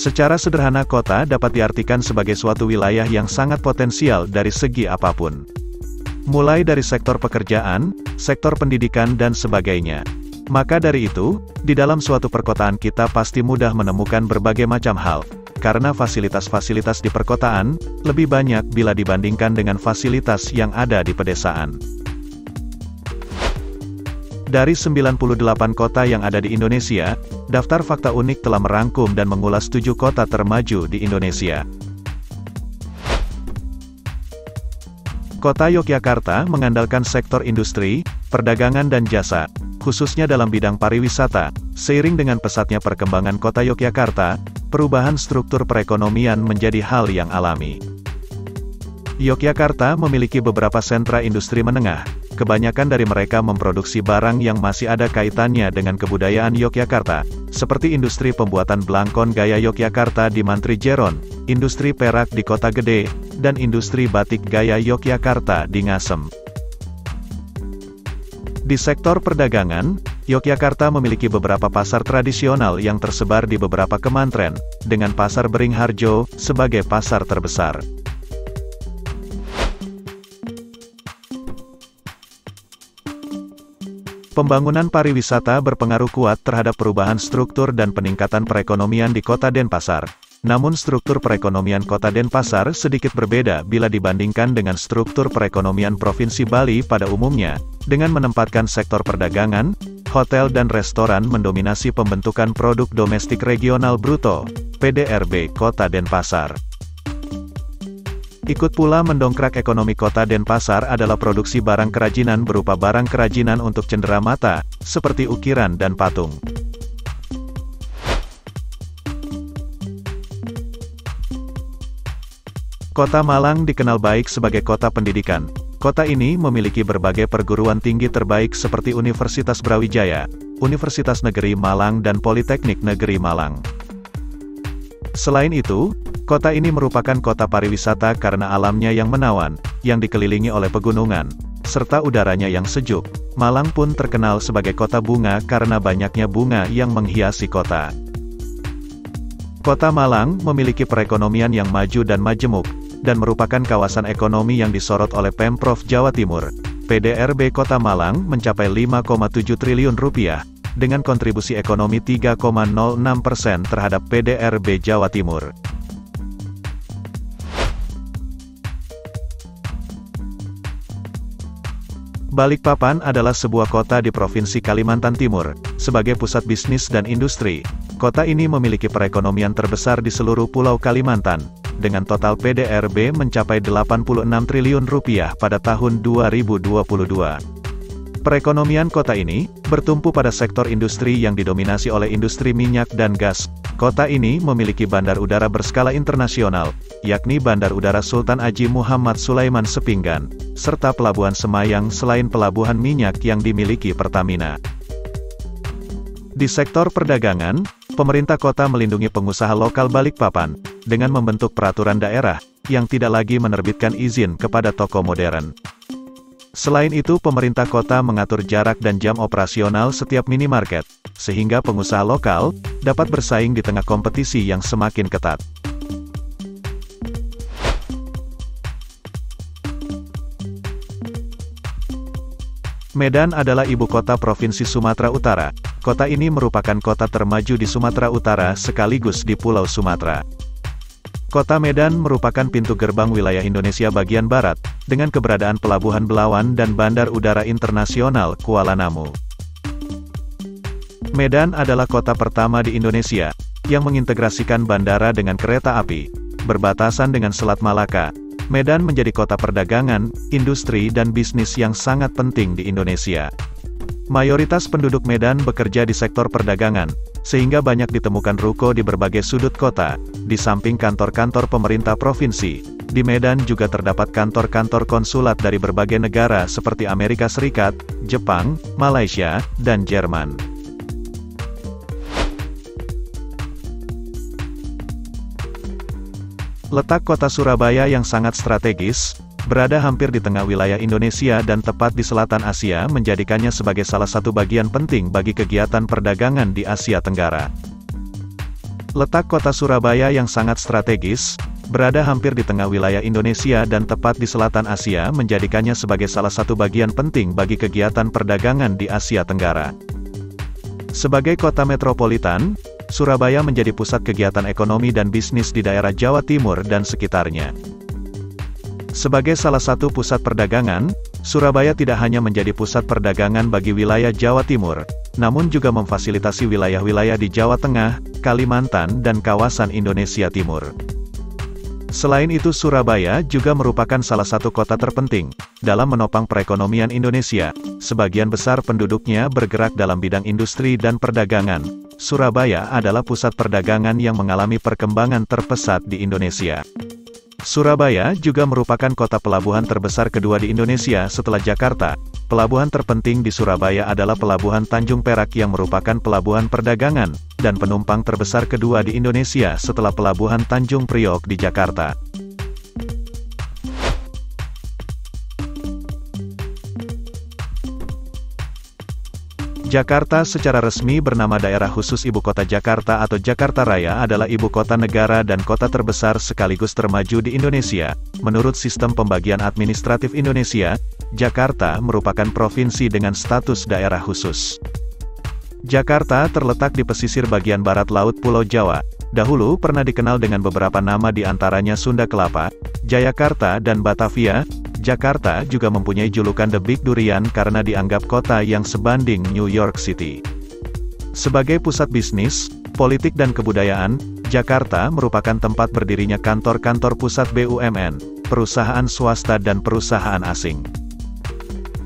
Secara sederhana kota dapat diartikan sebagai suatu wilayah yang sangat potensial dari segi apapun. Mulai dari sektor pekerjaan, sektor pendidikan dan sebagainya. Maka dari itu, di dalam suatu perkotaan kita pasti mudah menemukan berbagai macam hal, karena fasilitas-fasilitas di perkotaan lebih banyak bila dibandingkan dengan fasilitas yang ada di pedesaan. Dari 98 kota yang ada di Indonesia, Daftar Fakta Unik telah merangkum dan mengulas 7 kota termaju di Indonesia. Kota Yogyakarta mengandalkan sektor industri, perdagangan dan jasa, khususnya dalam bidang pariwisata. Seiring dengan pesatnya perkembangan kota Yogyakarta, perubahan struktur perekonomian menjadi hal yang alami. Yogyakarta memiliki beberapa sentra industri menengah. Kebanyakan dari mereka memproduksi barang yang masih ada kaitannya dengan kebudayaan Yogyakarta, seperti industri pembuatan belangkon gaya Yogyakarta di Mantri Jeron, industri perak di Kota Gede, dan industri batik gaya Yogyakarta di Ngasem. Di sektor perdagangan, Yogyakarta memiliki beberapa pasar tradisional yang tersebar di beberapa kemantren, dengan Pasar Beringharjo sebagai pasar terbesar. Pembangunan pariwisata berpengaruh kuat terhadap perubahan struktur dan peningkatan perekonomian di Kota Denpasar. Namun struktur perekonomian Kota Denpasar sedikit berbeda bila dibandingkan dengan struktur perekonomian Provinsi Bali pada umumnya, dengan menempatkan sektor perdagangan, hotel dan restoran mendominasi pembentukan produk domestik regional bruto, PDRB Kota Denpasar. Ikut pula mendongkrak ekonomi Kota Denpasar adalah produksi barang kerajinan berupa barang kerajinan untuk cendera mata, seperti ukiran dan patung. Kota Malang dikenal baik sebagai kota pendidikan. Kota ini memiliki berbagai perguruan tinggi terbaik seperti Universitas Brawijaya, Universitas Negeri Malang dan Politeknik Negeri Malang. Selain itu, kota ini merupakan kota pariwisata karena alamnya yang menawan, yang dikelilingi oleh pegunungan, serta udaranya yang sejuk. Malang pun terkenal sebagai kota bunga karena banyaknya bunga yang menghiasi kota. Kota Malang memiliki perekonomian yang maju dan majemuk, dan merupakan kawasan ekonomi yang disorot oleh Pemprov Jawa Timur. PDRB Kota Malang mencapai 5,7 triliun rupiah, dengan kontribusi ekonomi 3,06% terhadap PDRB Jawa Timur. Balikpapan adalah sebuah kota di Provinsi Kalimantan Timur. Sebagai pusat bisnis dan industri, kota ini memiliki perekonomian terbesar di seluruh Pulau Kalimantan, dengan total PDRB mencapai 86 triliun rupiah pada tahun 2022. Perekonomian kota ini bertumpu pada sektor industri yang didominasi oleh industri minyak dan gas. Kota ini memiliki bandar udara berskala internasional, yakni Bandar Udara Sultan Haji Muhammad Sulaiman Sepinggan, serta Pelabuhan Semayang selain pelabuhan minyak yang dimiliki Pertamina. Di sektor perdagangan, pemerintah kota melindungi pengusaha lokal Balikpapan, dengan membentuk peraturan daerah, yang tidak lagi menerbitkan izin kepada toko modern. Selain itu pemerintah kota mengatur jarak dan jam operasional setiap minimarket, sehingga pengusaha lokal dapat bersaing di tengah kompetisi yang semakin ketat. Medan adalah ibu kota Provinsi Sumatera Utara. Kota ini merupakan kota termaju di Sumatera Utara sekaligus di Pulau Sumatera. Kota Medan merupakan pintu gerbang wilayah Indonesia bagian barat, dengan keberadaan Pelabuhan Belawan dan Bandar Udara Internasional Kuala Namu. Medan adalah kota pertama di Indonesia, yang mengintegrasikan bandara dengan kereta api. Berbatasan dengan Selat Malaka, Medan menjadi kota perdagangan, industri dan bisnis yang sangat penting di Indonesia. Mayoritas penduduk Medan bekerja di sektor perdagangan, sehingga banyak ditemukan ruko di berbagai sudut kota. Di samping kantor-kantor pemerintah provinsi, di Medan juga terdapat kantor-kantor konsulat dari berbagai negara seperti Amerika Serikat, Jepang, Malaysia, dan Jerman. Letak kota Surabaya yang sangat strategis, berada hampir di tengah wilayah Indonesia dan tepat di selatan Asia menjadikannya sebagai salah satu bagian penting bagi kegiatan perdagangan di Asia Tenggara. Letak kota Surabaya yang sangat strategis, berada hampir di tengah wilayah Indonesia dan tepat di selatan Asia menjadikannya sebagai salah satu bagian penting bagi kegiatan perdagangan di Asia Tenggara. Sebagai kota metropolitan, Surabaya menjadi pusat kegiatan ekonomi dan bisnis di daerah Jawa Timur dan sekitarnya. Sebagai salah satu pusat perdagangan, Surabaya tidak hanya menjadi pusat perdagangan bagi wilayah Jawa Timur, namun juga memfasilitasi wilayah-wilayah di Jawa Tengah, Kalimantan dan kawasan Indonesia Timur. Selain itu Surabaya juga merupakan salah satu kota terpenting dalam menopang perekonomian Indonesia. Sebagian besar penduduknya bergerak dalam bidang industri dan perdagangan. Surabaya adalah pusat perdagangan yang mengalami perkembangan terpesat di Indonesia. Surabaya juga merupakan kota pelabuhan terbesar kedua di Indonesia setelah Jakarta. Pelabuhan terpenting di Surabaya adalah Pelabuhan Tanjung Perak yang merupakan pelabuhan perdagangan dan penumpang terbesar kedua di Indonesia setelah Pelabuhan Tanjung Priok di Jakarta. Jakarta secara resmi bernama Daerah Khusus Ibu Kota Jakarta atau Jakarta Raya adalah ibu kota negara dan kota terbesar sekaligus termaju di Indonesia. Menurut sistem pembagian administratif Indonesia, Jakarta merupakan provinsi dengan status daerah khusus. Jakarta terletak di pesisir bagian barat Laut Pulau Jawa. Dahulu pernah dikenal dengan beberapa nama di antaranya Sunda Kelapa, Jayakarta dan Batavia. Jakarta juga mempunyai julukan The Big Durian karena dianggap kota yang sebanding New York City. Sebagai pusat bisnis, politik dan kebudayaan, Jakarta merupakan tempat berdirinya kantor-kantor pusat BUMN, perusahaan swasta dan perusahaan asing.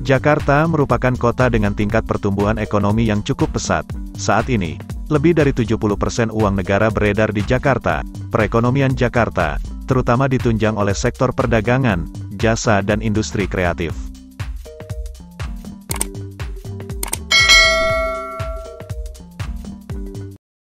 Jakarta merupakan kota dengan tingkat pertumbuhan ekonomi yang cukup pesat. Saat ini, lebih dari 70% uang negara beredar di Jakarta. Perekonomian Jakarta terutama ditunjang oleh sektor perdagangan, jasa dan industri kreatif.